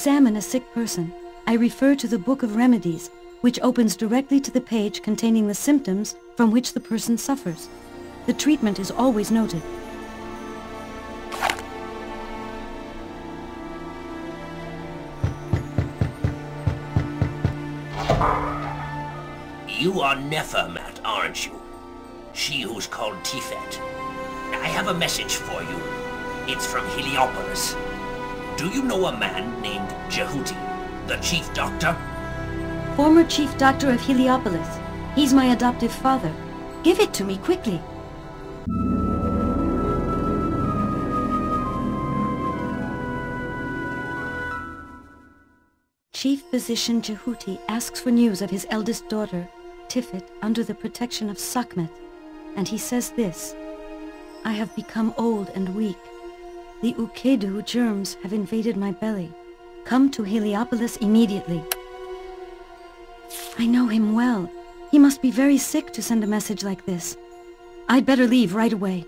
examine a sick person, I refer to the Book of Remedies, which opens directly to the page containing the symptoms from which the person suffers. The treatment is always noted. You are Nephermat, aren't you? She who's called Tifet. I have a message for you. It's from Heliopolis. Do you know a man named Djehouty, the chief doctor? Former chief doctor of Heliopolis. He's my adoptive father. Give it to me, quickly. Chief Physician Djehouty asks for news of his eldest daughter, Tifet, under the protection of Sekhmet, and he says this: I have become old and weak. The Ukedu germs have invaded my belly. Come to Heliopolis immediately. I know him well. He must be very sick to send a message like this. I'd better leave right away.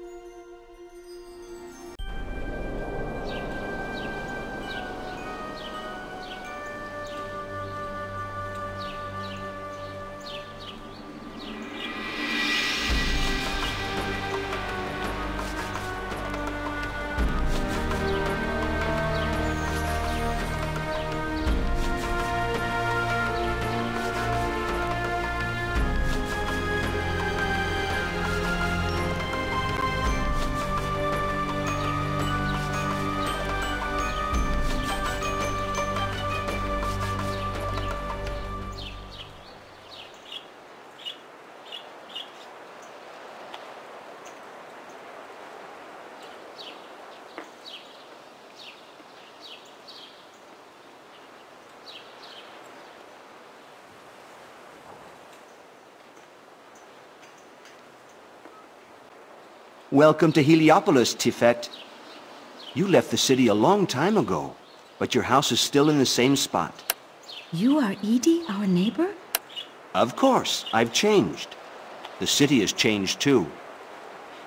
Welcome to Heliopolis, Tifet. You left the city a long time ago, but your house is still in the same spot. You are Edie, our neighbor? Of course, I've changed. The city has changed too.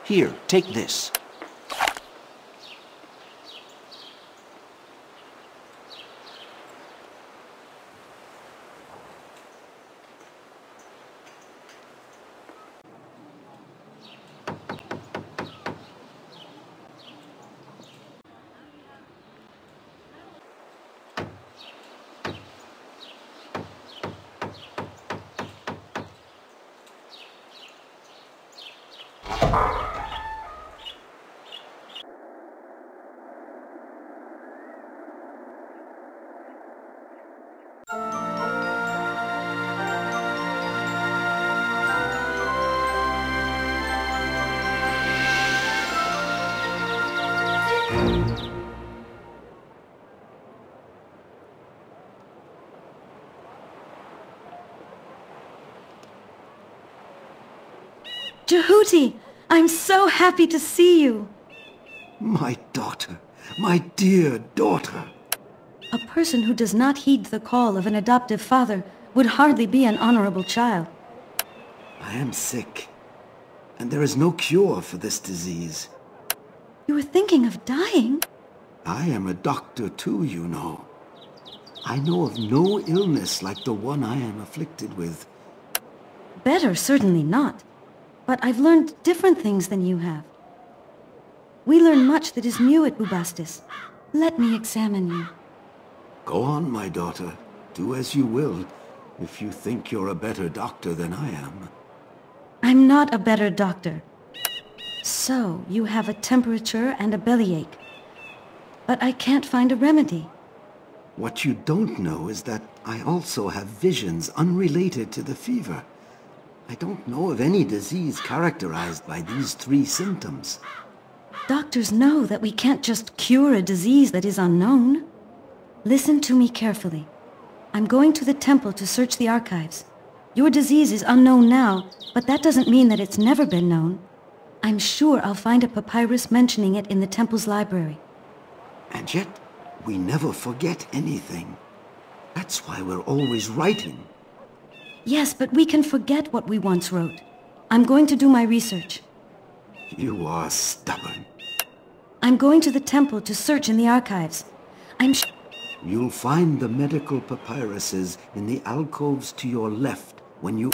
Here, take this. Djehouty! I'm so happy to see you! My daughter, my dear daughter. A person who does not heed the call of an adoptive father would hardly be an honorable child. I am sick, and there is no cure for this disease. You were thinking of dying? I am a doctor too, you know. I know of no illness like the one I am afflicted with. Better, certainly not. But I've learned different things than you have. We learn much that is new at Bubastis. Let me examine you. Go on, my daughter. Do as you will, if you think you're a better doctor than I am. I'm not a better doctor. So, you have a temperature and a bellyache. But I can't find a remedy. What you don't know is that I also have visions unrelated to the fever. I don't know of any disease characterized by these 3 symptoms. Doctors know that we can't just cure a disease that is unknown. Listen to me carefully. I'm going to the temple to search the archives. Your disease is unknown now, but that doesn't mean that it's never been known. I'm sure I'll find a papyrus mentioning it in the temple's library. And yet, we never forget anything. That's why we're always writing. Yes, but we can forget what we once wrote. I'm going to do my research. You are stubborn. I'm going to the temple to search in the archives. You'll find the medical papyruses in the alcoves to your left when you...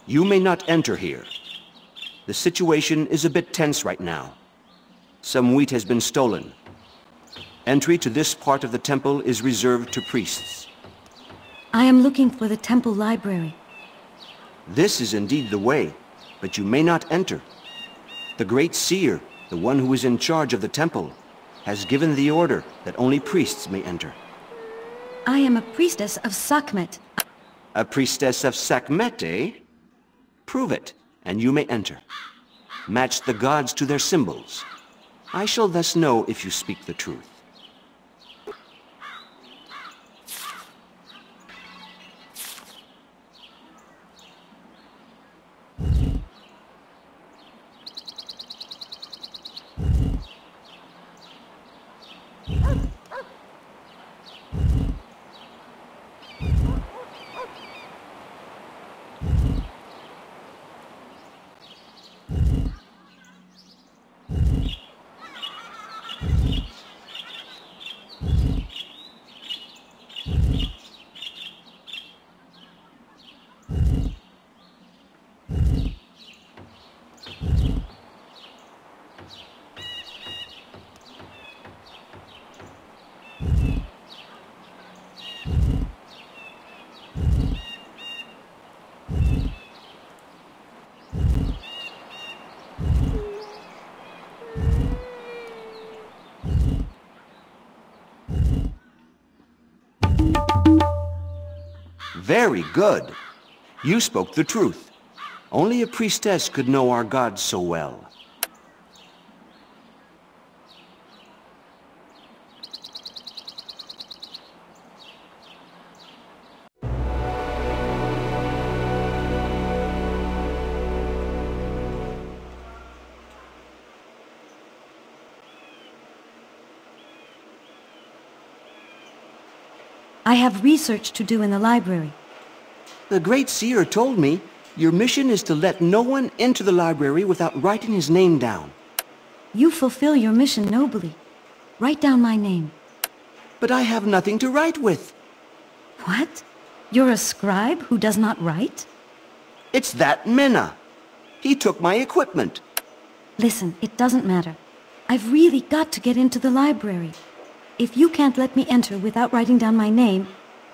You may not enter here. The situation is a bit tense right now. Some wheat has been stolen. Entry to this part of the temple is reserved to priests. I am looking for the temple library. This is indeed the way, but you may not enter. The great seer, the one who is in charge of the temple, has given the order that only priests may enter. I am a priestess of Sekhmet. A priestess of Sekhmet, eh? Prove it, and you may enter. Match the gods to their symbols. I shall thus know if you speak the truth. Very good. You spoke the truth. Only a priestess could know our gods so well. I have research to do in the library. The great seer told me your mission is to let no one into the library without writing his name down. You fulfill your mission nobly. Write down my name. But I have nothing to write with. What? You're a scribe who does not write? It's that Mena. He took my equipment. Listen, it doesn't matter. I've really got to get into the library. If you can't let me enter without writing down my name,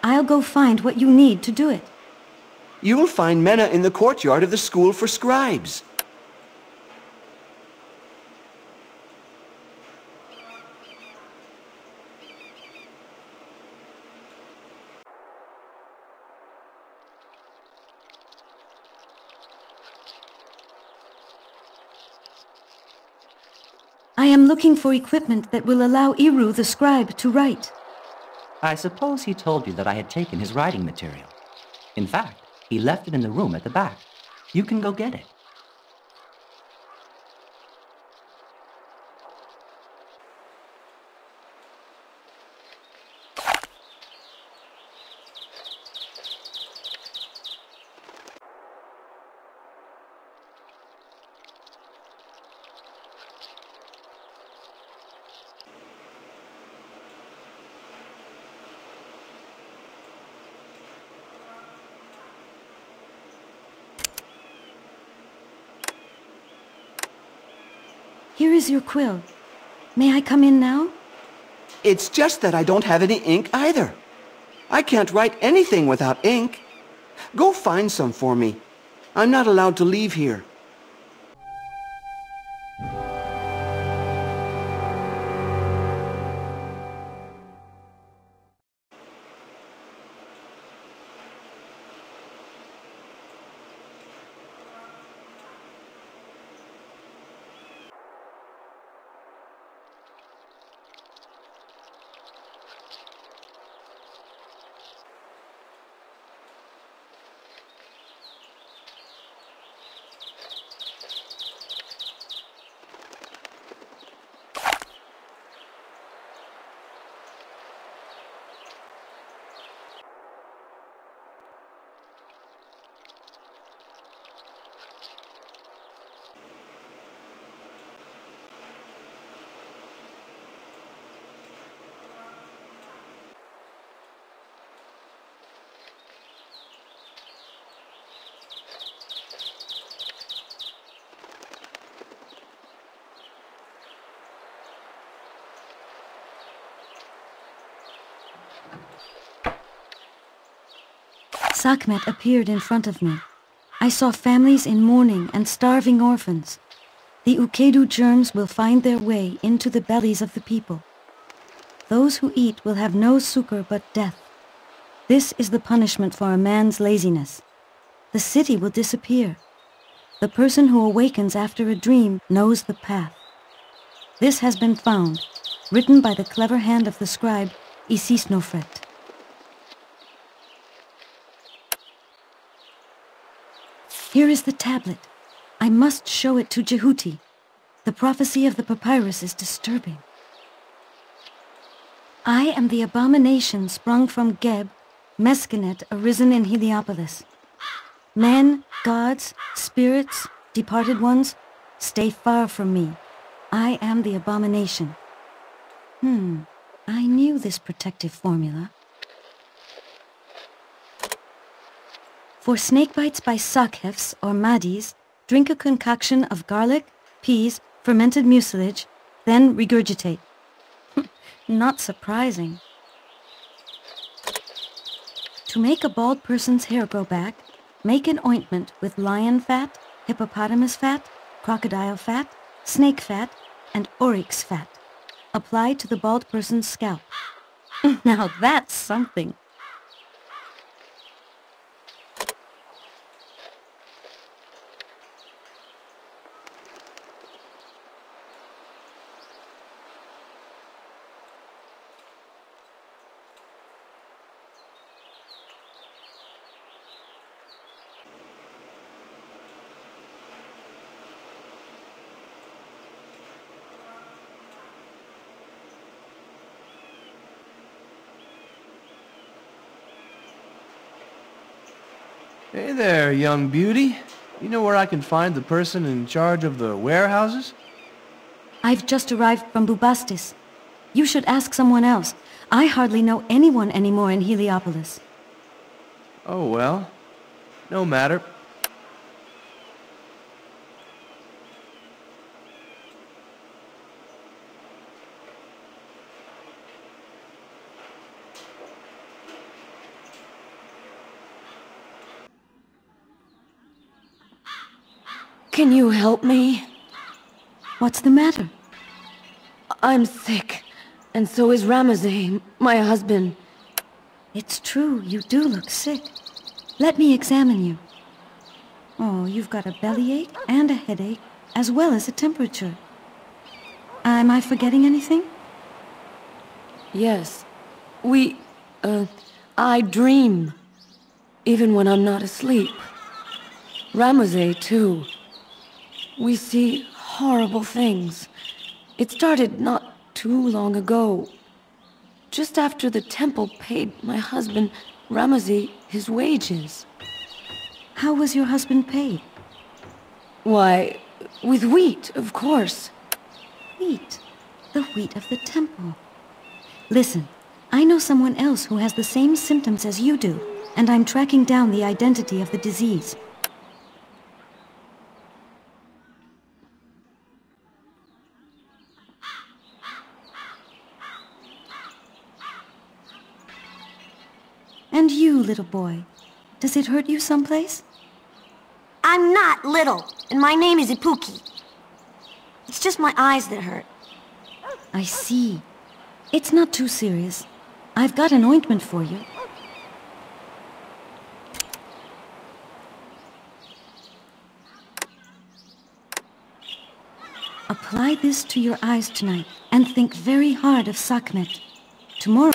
I'll go find what you need to do it. You'll find Mena in the courtyard of the school for scribes. I am looking for equipment that will allow Iru the scribe to write. I suppose he told you that I had taken his writing material. In fact, he left it in the room at the back. You can go get it. Here is your quill. May I come in now? It's just that I don't have any ink either. I can't write anything without ink. Go find some for me. I'm not allowed to leave here. Sekhmet appeared in front of me. I saw families in mourning and starving orphans. The Ukedu germs will find their way into the bellies of the people. Those who eat will have no succor but death. This is the punishment for a man's laziness. The city will disappear. The person who awakens after a dream knows the path. This has been found, written by the clever hand of the scribe Isisnofret. Here is the tablet. I must show it to Djehouty. The prophecy of the papyrus is disturbing. I am the abomination sprung from Geb, Meskenet arisen in Heliopolis. Men, gods, spirits, departed ones, stay far from me. I am the abomination. I knew this protective formula. For snake bites by Sakhefs or Madis, drink a concoction of garlic, peas, fermented mucilage, then regurgitate. Not surprising. To make a bald person's hair grow back, make an ointment with lion fat, hippopotamus fat, crocodile fat, snake fat, and oryx fat. Apply to the bald person's scalp. Now that's something. Hey there, young beauty. You know where I can find the person in charge of the warehouses? I've just arrived from Bubastis. You should ask someone else. I hardly know anyone anymore in Heliopolis. Oh well, no matter. Can you help me? What's the matter? I'm sick, and so is Ramazay, my husband. It's true, you do look sick. Let me examine you. Oh, you've got a bellyache and a headache, as well as a temperature. Am I forgetting anything? Yes. I dream, even when I'm not asleep. Ramazay, too. We see horrible things. It started not too long ago. Just after the temple paid my husband, Ramazay, his wages. How was your husband paid? Why, with wheat, of course. Wheat? The wheat of the temple. Listen, I know someone else who has the same symptoms as you do, and I'm tracking down the identity of the disease. And you, little boy, does it hurt you someplace? I'm not little, and my name is Ipuki. It's just my eyes that hurt. I see. It's not too serious. I've got an ointment for you. Apply this to your eyes tonight, and think very hard of Sekhmet. Tomorrow...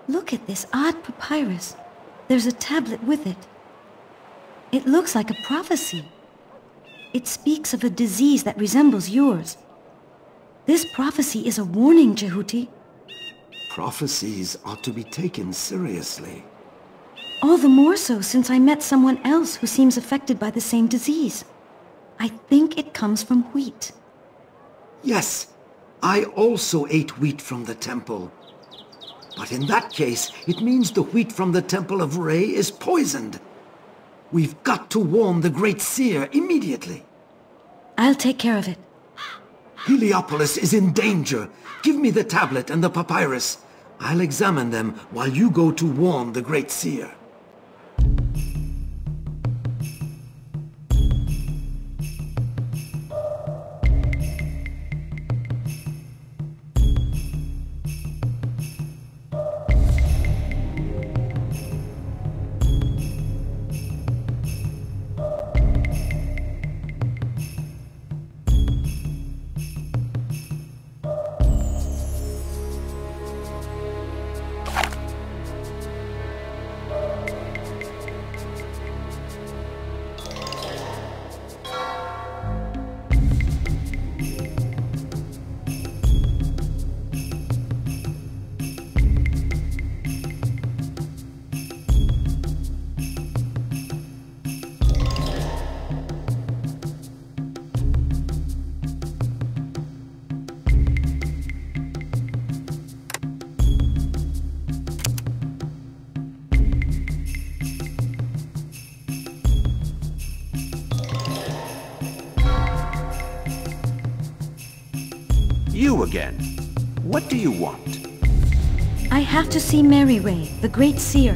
Look at this odd papyrus. There's a tablet with it. It looks like a prophecy. It speaks of a disease that resembles yours. This prophecy is a warning, Djehouty. Prophecies ought to be taken seriously. All the more so since I met someone else who seems affected by the same disease. I think it comes from wheat. Yes, I also ate wheat from the temple. But in that case, it means the wheat from the Temple of Re is poisoned. We've got to warn the Great Seer immediately. I'll take care of it. Heliopolis is in danger. Give me the tablet and the papyrus. I'll examine them while you go to warn the Great Seer. You again. What do you want? I have to see Mary-Ray, the Great Seer.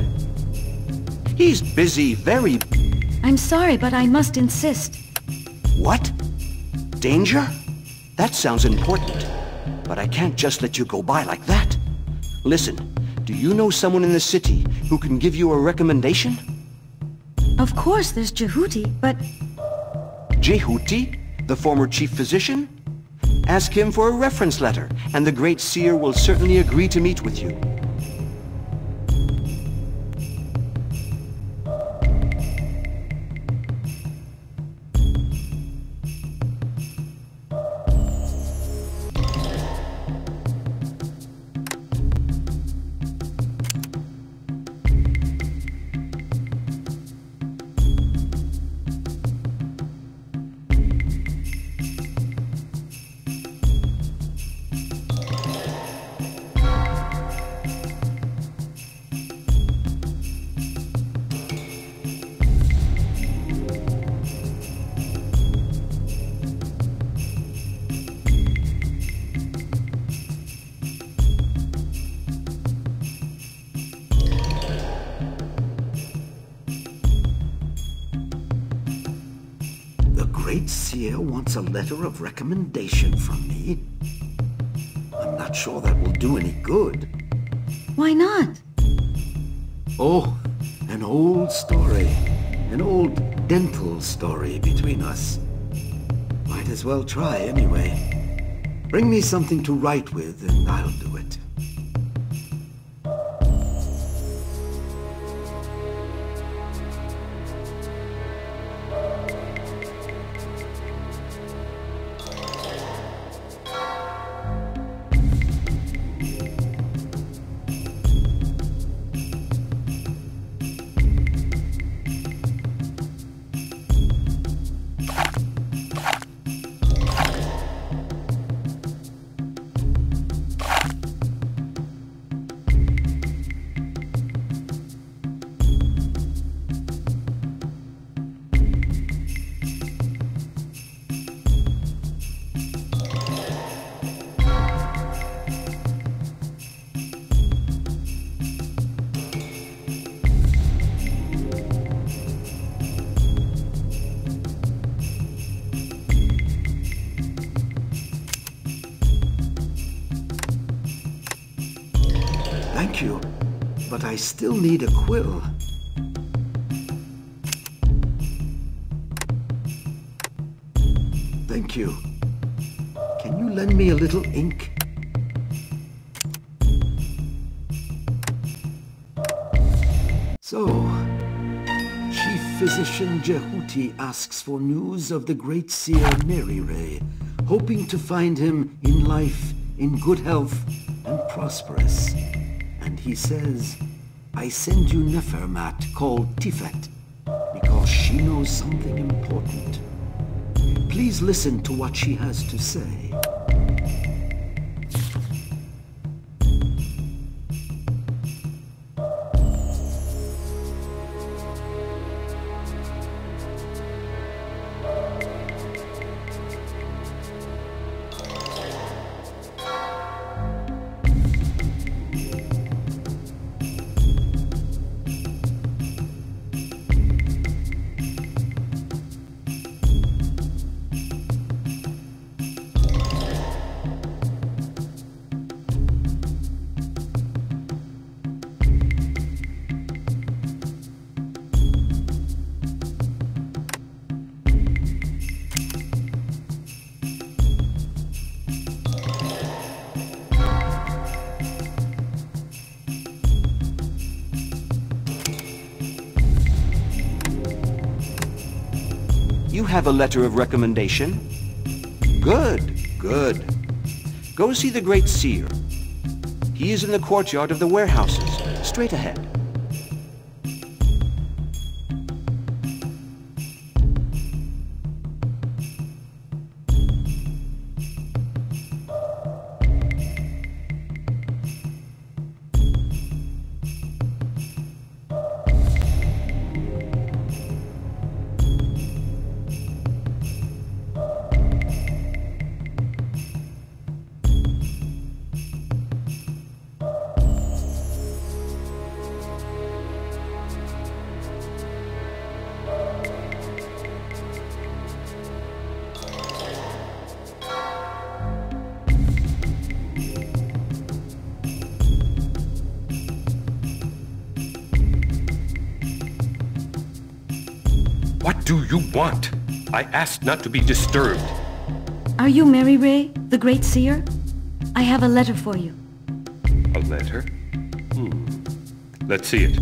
He's busy, very... I'm sorry, but I must insist. What? Danger? That sounds important. But I can't just let you go by like that. Listen, do you know someone in the city who can give you a recommendation? Of course, there's Djehouty, but... Djehouty? The former chief physician? Ask him for a reference letter, and the Great Seer will certainly agree to meet with you. Great Seer wants a letter of recommendation from me. I'm not sure that will do any good. Why not? Oh, an old story. An old dental story between us. Might as well try anyway. Bring me something to write with and I'll do it. Thank you, but I still need a quill. Thank you. Can you lend me a little ink? So, Chief Physician Djehouty asks for news of the great seer Mary Ray, hoping to find him in life, in good health, and prosperous. And he says, I send you Nefermat called Tifet, because she knows something important. Please listen to what she has to say. You have a letter of recommendation? Good, good. Go see the great seer. He is in the courtyard of the warehouses, straight ahead. What do you want? I asked not to be disturbed. Are you Mary Ray, the great seer? I have a letter for you. A letter? Let's see it.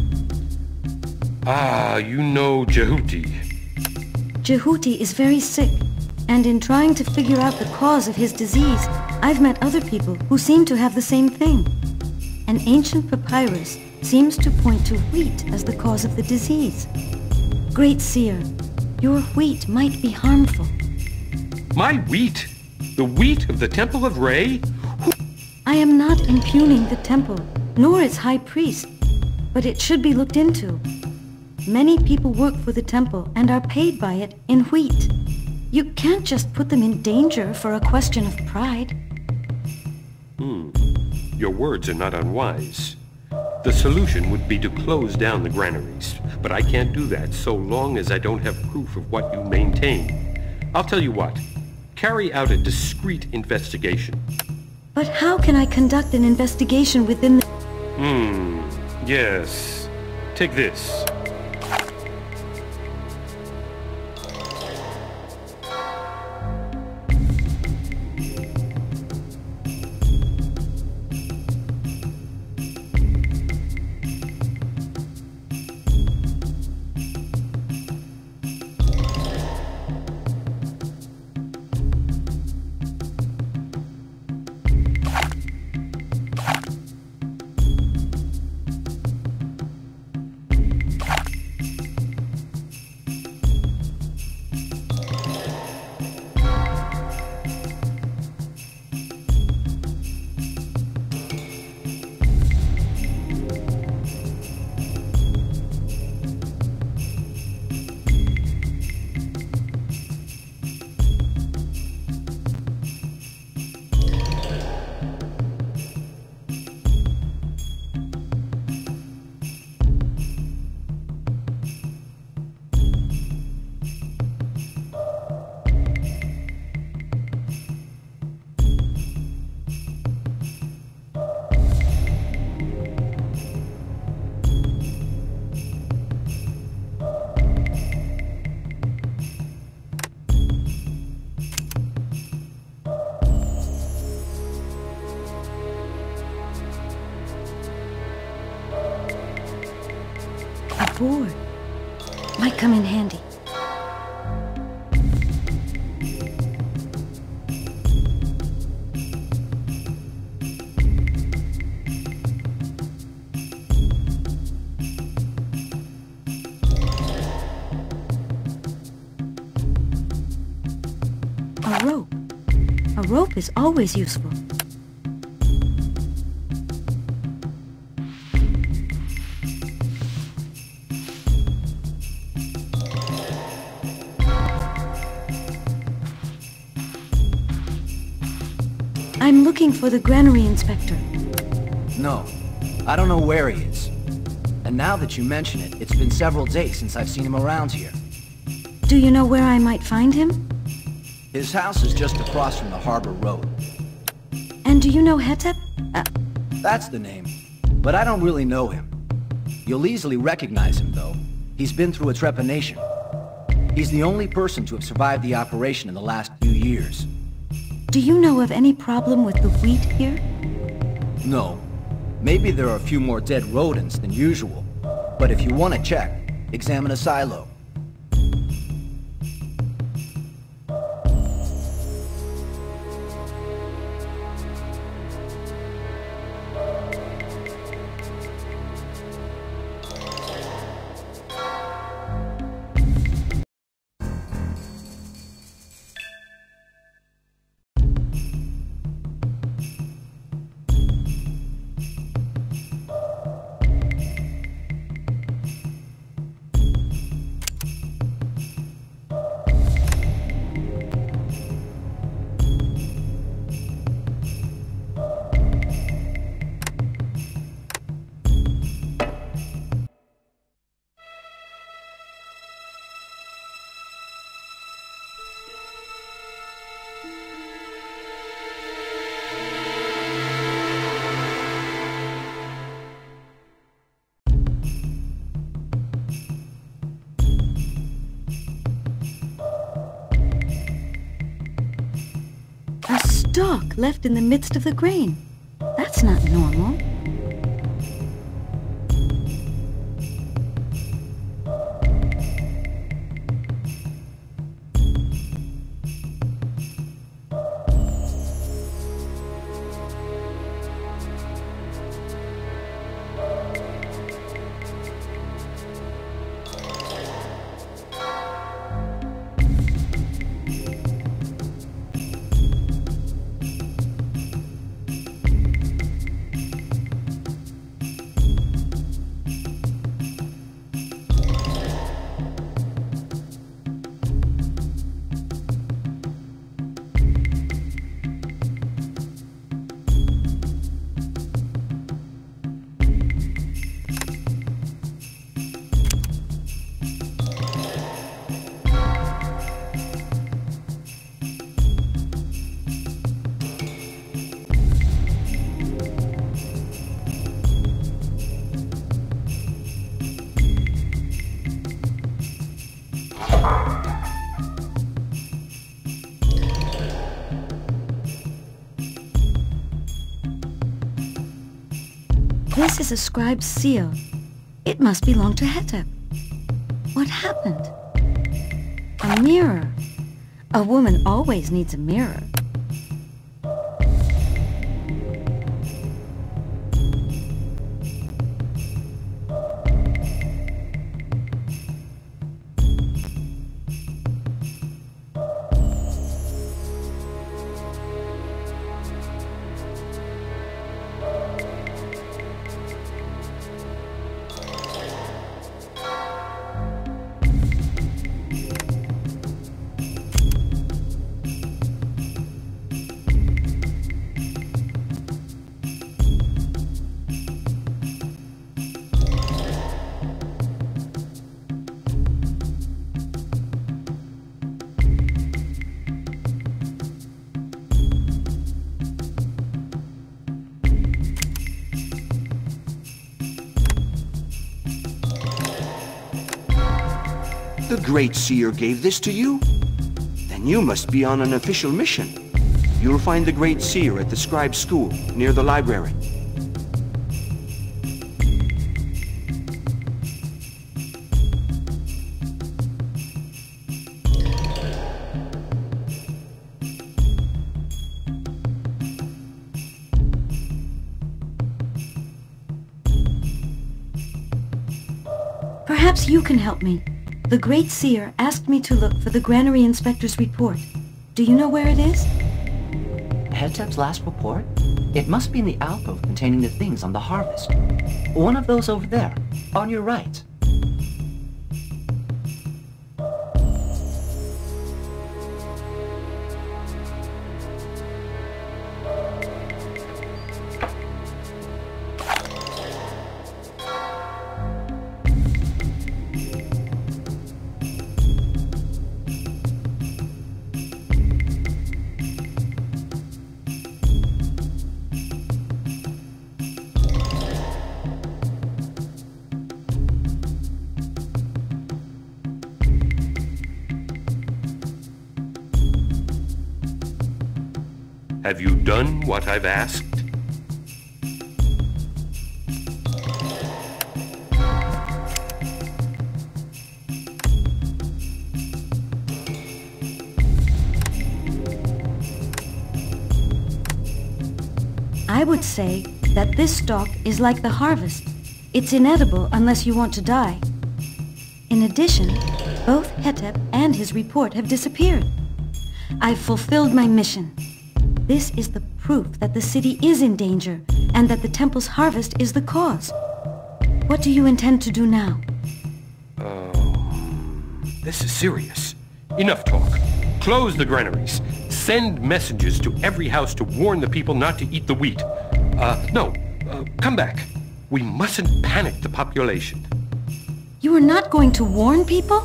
Ah, you know Djehouty. Djehouty is very sick, and in trying to figure out the cause of his disease, I've met other people who seem to have the same thing. An ancient papyrus seems to point to wheat as the cause of the disease. Great seer, your wheat might be harmful. My wheat? The wheat of the Temple of Re? I am not impugning the temple, nor its high priest, but it should be looked into. Many people work for the temple and are paid by it in wheat. You can't just put them in danger for a question of pride. Your words are not unwise. The solution would be to close down the granaries, but I can't do that so long as I don't have proof of what you maintain. I'll tell you what. Carry out a discreet investigation. But how can I conduct an investigation within the... Yes. Take this. board. Might come in handy. A rope. A rope is always useful. I'm looking for the Granary inspector. No, I don't know where he is. And now that you mention it, it's been several days since I've seen him around here. Do you know where I might find him? His house is just across from the Harbor Road. And do you know Hetep? That's the name. But I don't really know him. You'll easily recognize him, though. He's been through a trepanation. He's the only person to have survived the operation in the last few years. Do you know of any problem with the wheat here? No. Maybe there are a few more dead rodents than usual. But if you want to check, examine a silo. Stalk left in the midst of the grain. That's not normal. This is a scribe's seal. It must belong to Hetep. What happened? A mirror. A woman always needs a mirror. The Great Seer gave this to you? Then you must be on an official mission. You'll find the Great Seer at the Scribe School, near the library. Perhaps you can help me. The Great Seer asked me to look for the Granary Inspector's report. Do you know where it is? Hetep's last report? It must be in the alcove containing the things on the harvest. One of those over there, on your right. Have you done what I've asked? I would say that this stalk is like the harvest. It's inedible unless you want to die. In addition, both Hetep and his report have disappeared. I've fulfilled my mission. This is the proof that the city is in danger, and that the temple's harvest is the cause. What do you intend to do now? This is serious. Enough talk. Close the granaries. Send messages to every house to warn the people not to eat the wheat. Come back. We mustn't panic the population. You are not going to warn people?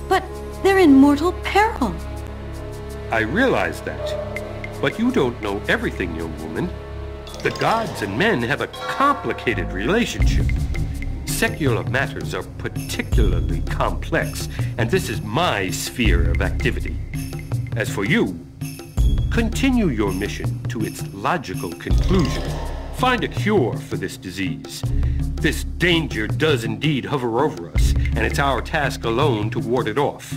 But they're in mortal peril. I realize that. But you don't know everything, young woman. The gods and men have a complicated relationship. Secular matters are particularly complex, and this is my sphere of activity. As for you, continue your mission to its logical conclusion. Find a cure for this disease. This danger does indeed hover over us, and it's our task alone to ward it off.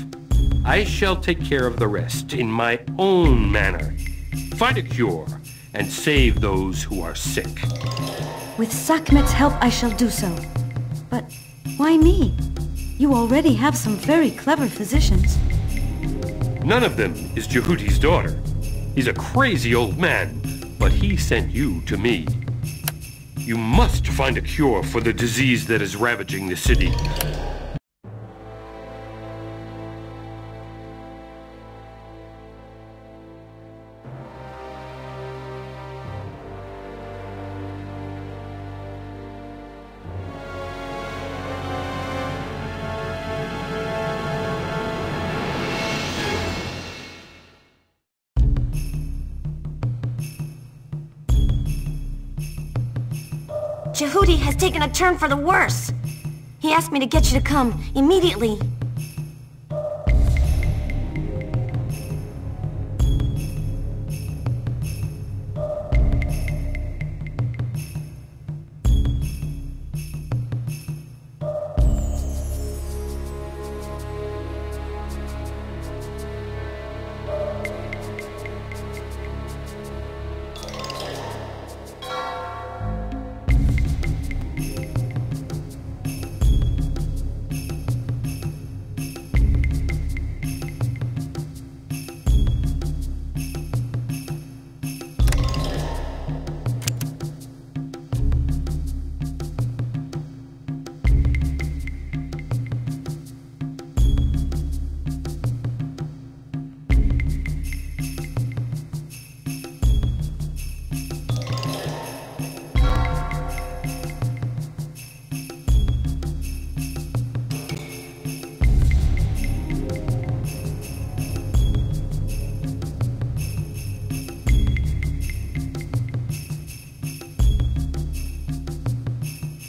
I shall take care of the rest in my own manner. Find a cure, and save those who are sick. With Sekhmet's help, I shall do so. But why me? You already have some very clever physicians. None of them is Djehouty's daughter. He's a crazy old man, but he sent you to me. You must find a cure for the disease that is ravaging the city. Djehouty has taken a turn for the worse. He asked me to get you to come immediately.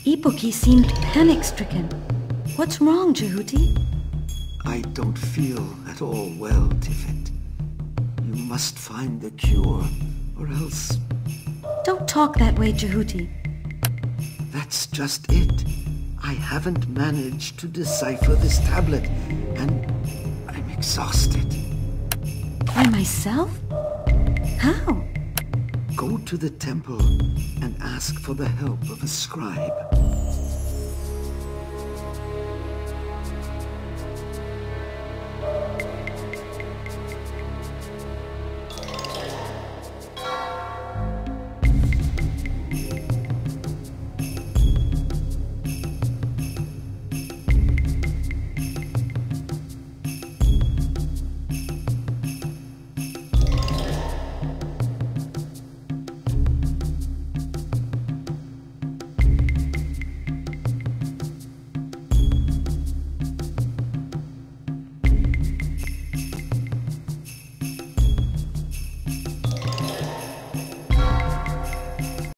Ibuki seemed panic-stricken. What's wrong, Djehouty? I don't feel at all well, Tifet. You must find the cure, or else... Don't talk that way, Djehouty. That's just it. I haven't managed to decipher this tablet, and I'm exhausted. By myself? How? Go to the temple and ask for the help of a scribe.